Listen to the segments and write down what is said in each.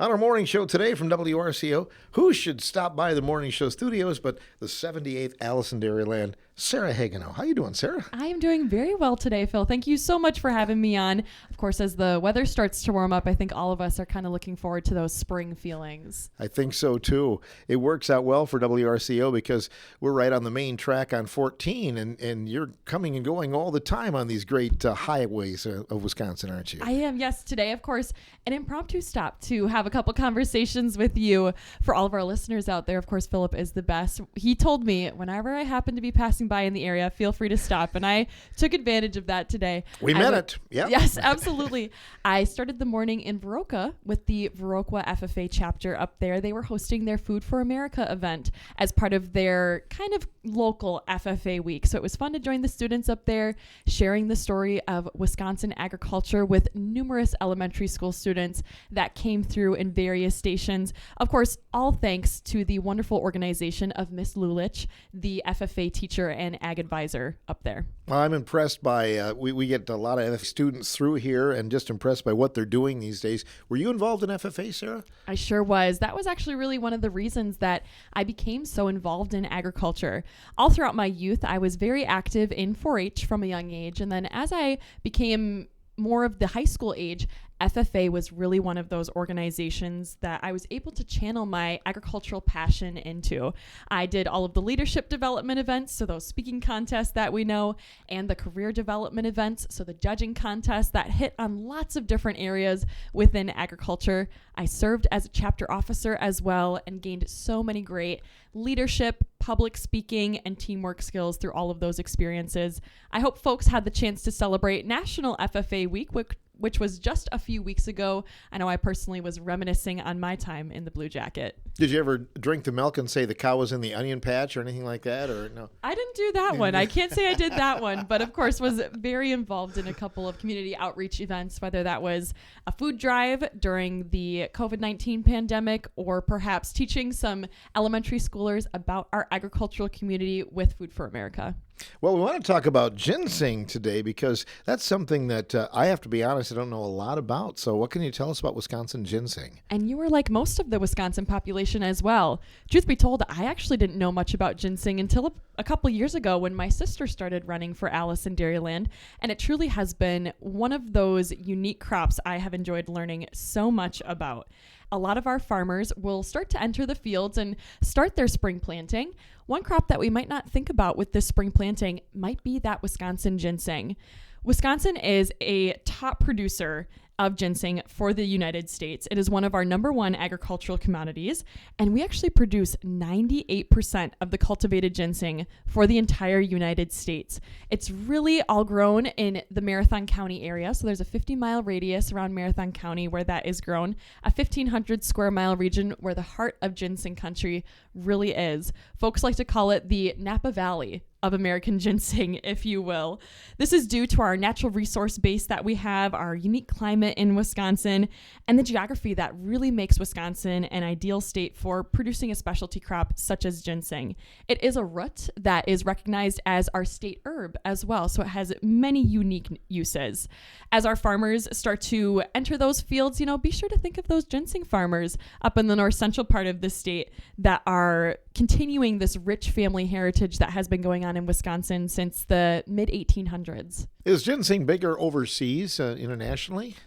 On our morning show today from WRCO, who should stop by the morning show studios but the 78th Alice in Dairyland, Sarah Hagenow. How you doing, Sarah? I am doing very well today, Phil. Thank you so much for having me on. Of course, as the weather starts to warm up, I think all of us are kind of looking forward to those spring feelings. I think so, too. It works out well for WRCO because we're right on the main track on 14, and you're coming and going all the time on these great highways of Wisconsin, aren't you? I am, yes. Today, of course, an impromptu stop to have a couple conversations with you. For all of our listeners out there, of course, Philip is the best. He told me whenever I happen to be passing by in the area, feel free to stop. And I took advantage of that today. We meant it. Yeah. Yes, absolutely. I started the morning in Viroqua with the Viroqua FFA chapter up there. They were hosting their Food for America event as part of their kind of local FFA week. So it was fun to join the students up there, sharing the story of Wisconsin agriculture with numerous elementary school students that came through in various stations. Of course, all thanks to the wonderful organization of Miss Lulich, the FFA teacher and ag advisor up there. Well, I'm impressed by, we get a lot of students through here and just impressed by what they're doing these days. Were you involved in FFA, Sarah? I sure was. That was actually really one of the reasons that I became so involved in agriculture. All throughout my youth, I was very active in 4-H from a young age. And then as I became more of the high school age, FFA was really one of those organizations that I was able to channel my agricultural passion into. I did all of the leadership development events, so those speaking contests that we know, and the career development events, so the judging contests that hit on lots of different areas within agriculture. I served as a chapter officer as well and gained so many great leadership, public speaking, and teamwork skills through all of those experiences. I hope folks had the chance to celebrate National FFA Week, which was just a few weeks ago. I know I personally was reminiscing on my time in the Blue Jacket. Did you ever drink the milk and say the cow was in the onion patch or anything like that, or no? I didn't do that one. I can't say I did that one, but of course was very involved in a couple of community outreach events, whether that was a food drive during the COVID-19 pandemic or perhaps teaching some elementary schoolers about our agricultural community with Food for America. Well, we want to talk about ginseng today because that's something that I have to be honest, I don't know a lot about. So what can you tell us about Wisconsin ginseng? And you were like most of the Wisconsin population as well. Truth be told, I actually didn't know much about ginseng until a couple years ago when my sister started running for Alice in Dairyland. And it truly has been one of those unique crops I have enjoyed learning so much about. A lot of our farmers will start to enter the fields and start their spring planting. One crop that we might not think about with this spring planting might be that Wisconsin ginseng. Wisconsin is a top producer of ginseng for the United States. It is one of our number one agricultural commodities, and we actually produce 98% of the cultivated ginseng for the entire United States. It's really all grown in the Marathon County area, so there's a 50-mile radius around Marathon County where that is grown, a 1,500 square mile region where the heart of ginseng country really is. Folks like to call it the Napa Valley of American ginseng, if you will. This is due to our natural resource base that we have, our unique climate in Wisconsin, and the geography that really makes Wisconsin an ideal state for producing a specialty crop such as ginseng. It is a root that is recognized as our state herb as well, so it has many unique uses. As our farmers start to enter those fields, be sure to think of those ginseng farmers up in the north central part of the state that are continuing this rich family heritage that has been going on in Wisconsin since the mid-1800s. Is ginseng bigger overseas, internationally?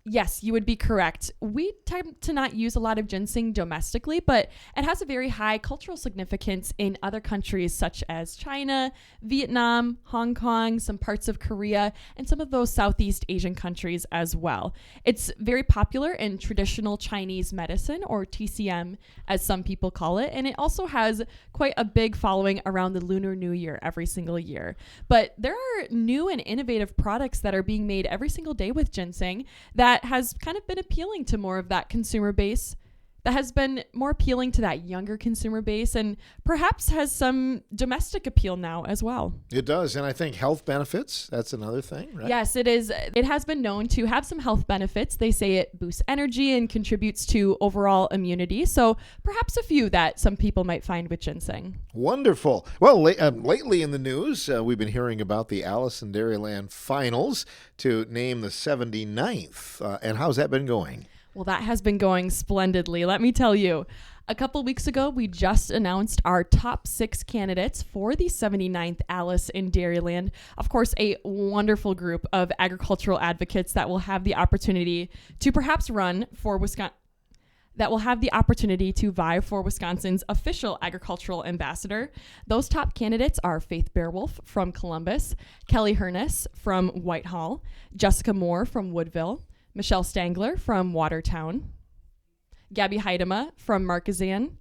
Yes, you would be correct. We tend to not use a lot of ginseng domestically, but it has a very high cultural significance in other countries such as China, Vietnam, Hong Kong, some parts of Korea, and some of those Southeast Asian countries as well. It's very popular in traditional Chinese medicine, or TCM, as some people call it, and it also has quite a big following around the Lunar New Year every single year. But there are new and innovative products that are being made every single day with ginseng that has kind of been appealing to more of that consumer base, that has been more appealing to that younger consumer base, and perhaps has some domestic appeal now as well. It does, and I think health benefits, that's another thing, right? Yes, it is. It has been known to have some health benefits. They say it boosts energy and contributes to overall immunity, so perhaps a few that some people might find with ginseng. Wonderful. Well, lately in the news, we've been hearing about the Alice in Dairyland finals to name the 79th, and how's that been going? Well, that has been going splendidly, let me tell you. A couple weeks ago, we just announced our top 6 candidates for the 79th Alice in Dairyland. Of course, a wonderful group of agricultural advocates that will have the opportunity to perhaps run for Wisconsin, that will have the opportunity to vie for Wisconsin's official agricultural ambassador. Those top candidates are Faith Bearwolf from Columbus, Kelly Herness from Whitehall, Jessica Moore from Woodville, Michelle Stangler from Watertown, Gabby Heidema from Marquezan,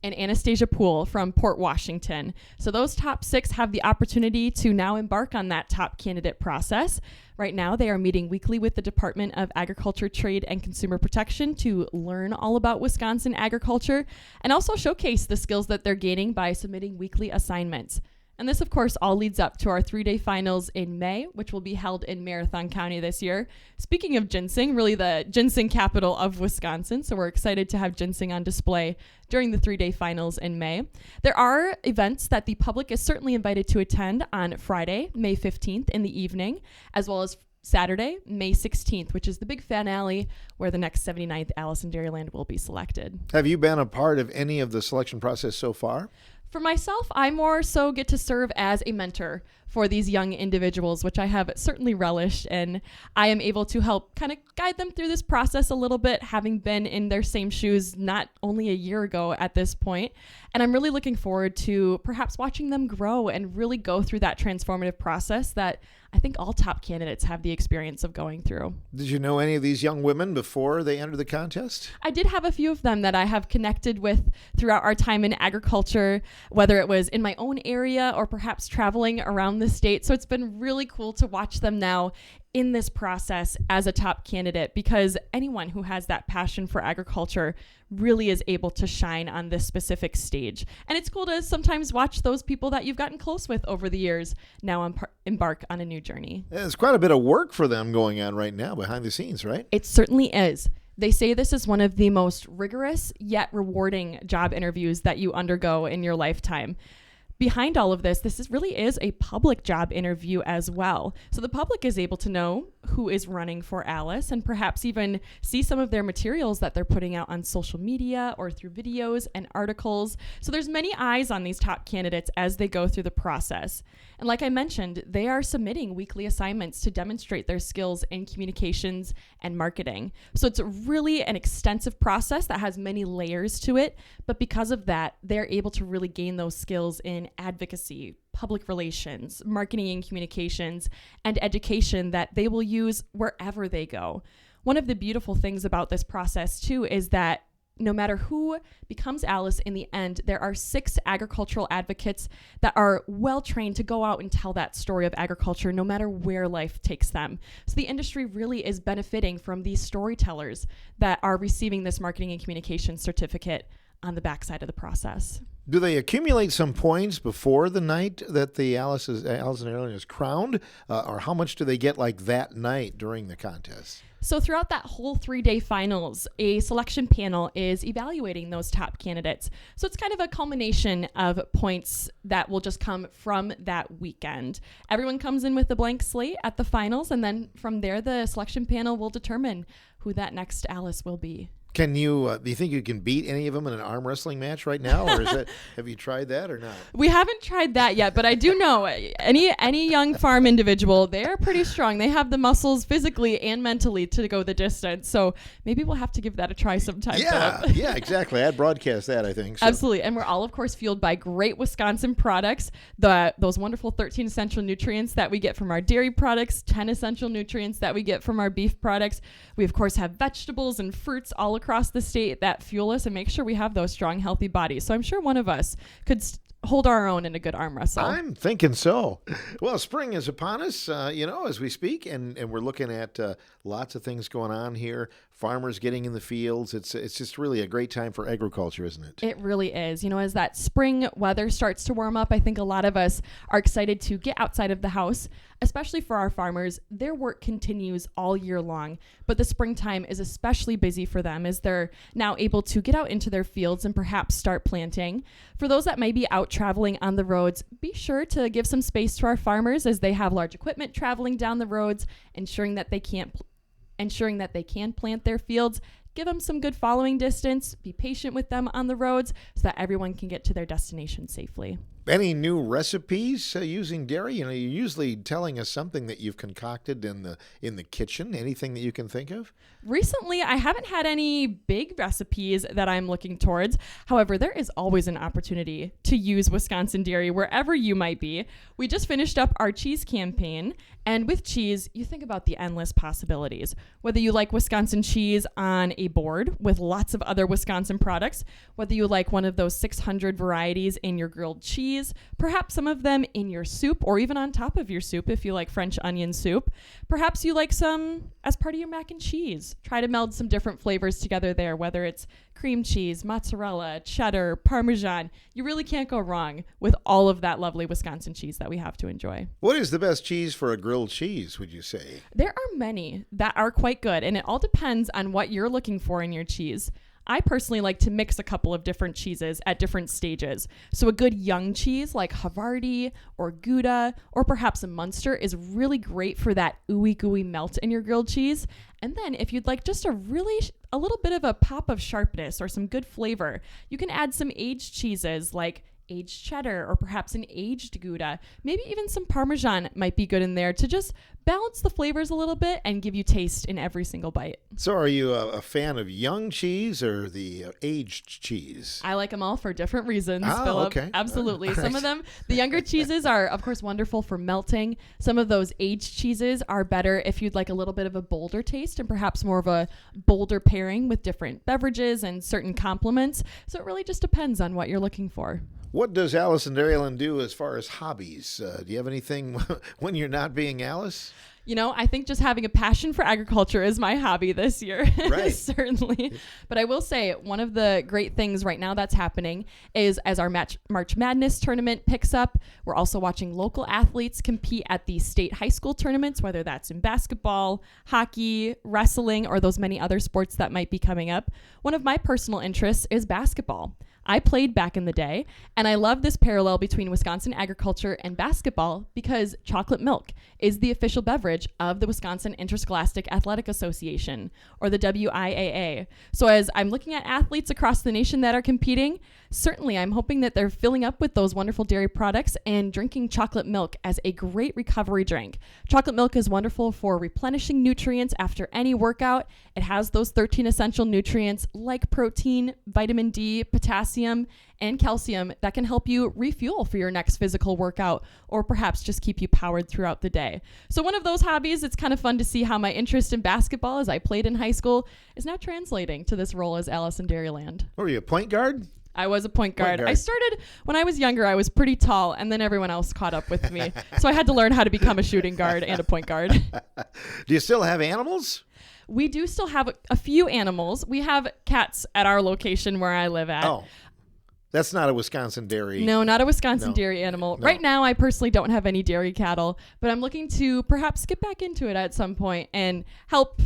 and Anastasia Poole from Port Washington. So those top 6 have the opportunity to now embark on that top candidate process. Right now, they are meeting weekly with the Department of Agriculture, Trade, and Consumer Protection to learn all about Wisconsin agriculture and also showcase the skills that they're gaining by submitting weekly assignments. And this, of course, all leads up to our 3-day finals in May, which will be held in Marathon County this year. Speaking of ginseng, really the ginseng capital of Wisconsin, so we're excited to have ginseng on display during the 3-day finals in May. There are events that the public is certainly invited to attend on Friday, May 15th in the evening, as well as Saturday, May 16th, which is the big finale where the next 79th Alice in Dairyland will be selected. Have you been a part of any of the selection process so far? For myself, I more so get to serve as a mentor for these young individuals, which I have certainly relished, and I am able to help kind of guide them through this process a little bit, having been in their same shoes not only a year ago at this point. And I'm really looking forward to perhaps watching them grow and really go through that transformative process that I think all top candidates have the experience of going through. Did you know any of these young women before they entered the contest? I did have a few of them that I have connected with throughout our time in agriculture, whether it was in my own area or perhaps traveling around the state. So it's been really cool to watch them now in this process as a top candidate, because anyone who has that passion for agriculture really is able to shine on this specific stage. And it's cool to sometimes watch those people that you've gotten close with over the years now embark on a new journey. Yeah, it's quite a bit of work for them going on right now behind the scenes, right? It certainly is. They say this is one of the most rigorous yet rewarding job interviews that you undergo in your lifetime. Behind all of this really is a public job interview as well. So the public is able to know who is running for Alice and perhaps even see some of their materials that they're putting out on social media or through videos and articles. So there's many eyes on these top candidates as they go through the process. And like I mentioned, they are submitting weekly assignments to demonstrate their skills in communications and marketing. So it's really an extensive process that has many layers to it. But because of that, they're able to really gain those skills in advocacy, public relations, marketing and communications, and education that they will use wherever they go. One of the beautiful things about this process, too, is that no matter who becomes Alice in the end, there are 6 agricultural advocates that are well trained to go out and tell that story of agriculture no matter where life takes them. So the industry really is benefiting from these storytellers that are receiving this marketing and communication certificate on the backside of the process. Do they accumulate some points before the night that the Alice in Dairyland is crowned? Or how much do they get like that night during the contest? So throughout that whole 3-day finals, a selection panel is evaluating those top candidates. So it's kind of a culmination of points that will just come from that weekend. Everyone comes in with a blank slate at the finals, and then from there, the selection panel will determine who that next Alice will be. Can you, do you think you can beat any of them in an arm wrestling match right now? Or have you tried that or not? We haven't tried that yet, but I do know any young farm individual, they are pretty strong. They have the muscles physically and mentally to go the distance. So maybe we'll have to give that a try sometime. Yeah, exactly. I'd broadcast that, I think. So. Absolutely. And we're all, of course, fueled by great Wisconsin products, those wonderful 13 essential nutrients that we get from our dairy products, 10 essential nutrients that we get from our beef products. We, of course, have vegetables and fruits all across the state that fuel us and make sure we have those strong, healthy bodies. So I'm sure one of us could hold our own in a good arm wrestle. I'm thinking so. Well, spring is upon us, as we speak, and we're looking at lots of things going on here. Farmers getting in the fields. It's just really a great time for agriculture, isn't it? It really is. As that spring weather starts to warm up, I think a lot of us are excited to get outside of the house, especially for our farmers. Their work continues all year long, but the springtime is especially busy for them as they're now able to get out into their fields and perhaps start planting. For those that may be out traveling on the roads, be sure to give some space to our farmers as they have large equipment traveling down the roads, ensuring that they can plant their fields. give them some good following distance, be patient with them on the roads so that everyone can get to their destination safely. Any new recipes using dairy? You're usually telling us something that you've concocted in the kitchen. Anything that you can think of? Recently, I haven't had any big recipes that I'm looking towards. However, there is always an opportunity to use Wisconsin dairy wherever you might be. We just finished up our cheese campaign, and with cheese, you think about the endless possibilities. Whether you like Wisconsin cheese on a board with lots of other Wisconsin products, whether you like one of those 600 varieties in your grilled cheese, perhaps some of them in your soup or even on top of your soup if you like French onion soup. Perhaps you like some as part of your mac and cheese. Try to meld some different flavors together there, whether it's cream cheese, mozzarella, cheddar, Parmesan. You really can't go wrong with all of that lovely Wisconsin cheese that we have to enjoy. What is the best cheese for a grilled cheese, would you say? There are many that are quite good, and it all depends on what you're looking for in your cheese. I personally like to mix a couple of different cheeses at different stages. So a good young cheese like Havarti or Gouda or perhaps a Munster is really great for that ooey gooey melt in your grilled cheese. And then if you'd like just a little bit of a pop of sharpness or some good flavor, you can add some aged cheeses like aged cheddar or perhaps an aged Gouda. Maybe even some Parmesan might be good in there to just balance the flavors a little bit and give you taste in every single bite. So are you a fan of young cheese or the aged cheese? I like them all for different reasons, Philip. Okay. Absolutely. All right. Some of them, the younger cheeses are, of course, wonderful for melting. Some of those aged cheeses are better if you'd like a little bit of a bolder taste and perhaps more of a bolder pairing with different beverages and certain complements. So it really just depends on what you're looking for. What does Alice in Dairyland do as far as hobbies? Do you have anything when you're not being Alice? You know, I think just having a passion for agriculture is my hobby this year. Right. Certainly. But I will say one of the great things right now that's happening is as our March Madness tournament picks up, we're also watching local athletes compete at the state high school tournaments, whether that's in basketball, hockey, wrestling, or those many other sports that might be coming up. One of my personal interests is basketball. I played back in the day, and I love this parallel between Wisconsin agriculture and basketball because chocolate milk is the official beverage of the Wisconsin Interscholastic Athletic Association, or the WIAA. So as I'm looking at athletes across the nation that are competing, certainly I'm hoping that they're filling up with those wonderful dairy products and drinking chocolate milk as a great recovery drink. Chocolate milk is wonderful for replenishing nutrients after any workout. It has those 13 essential nutrients like protein, vitamin D, potassium, and calcium that can help you refuel for your next physical workout or perhaps just keep you powered throughout the day. So one of those hobbies, it's kind of fun to see how my interest in basketball as I played in high school is now translating to this role as Alice in Dairyland. Were you a point guard? I was a point guard. I started when I was younger. I was pretty tall, and then everyone else caught up with me. So I had to learn how to become a shooting guard and a point guard. Do you still have animals? We do still have a few animals. We have cats at our location where I live at. Oh, that's not a Wisconsin dairy. No, not a Wisconsin dairy animal. No. Right now, I personally don't have any dairy cattle, but I'm looking to perhaps get back into it at some point and help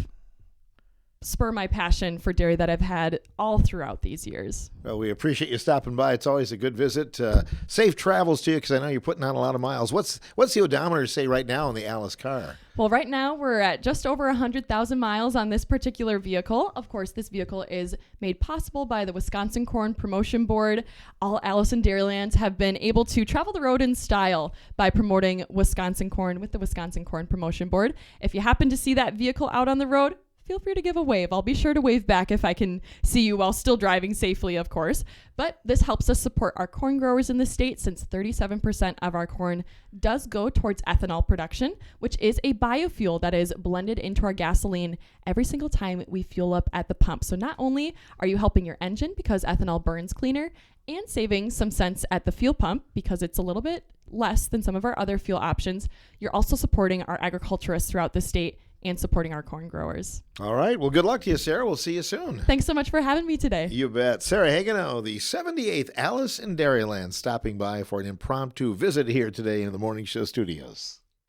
spur my passion for dairy that I've had all throughout these years. Well, we appreciate you stopping by. It's always a good visit. Safe travels to you because I know you're putting on a lot of miles. What's the odometer say right now on the Alice car? Well, right now we're at just over 100,000 miles on this particular vehicle. Of course, this vehicle is made possible by the Wisconsin Corn Promotion Board. All Alice in Dairylands have been able to travel the road in style by promoting Wisconsin corn with the Wisconsin Corn Promotion Board. If you happen to see that vehicle out on the road, feel free to give a wave. I'll be sure to wave back if I can see you while still driving safely, of course. But this helps us support our corn growers in the state since 37% of our corn does go towards ethanol production, which is a biofuel that is blended into our gasoline every single time we fuel up at the pump. So not only are you helping your engine because ethanol burns cleaner and saving some cents at the fuel pump because it's a little bit less than some of our other fuel options, you're also supporting our agriculturists throughout the state and supporting our corn growers. All right. Well, good luck to you, Sarah. We'll see you soon. Thanks so much for having me today. You bet. Sarah Hagenow, the 78th Alice in Dairyland, stopping by for an impromptu visit here today in the Morning Show studios.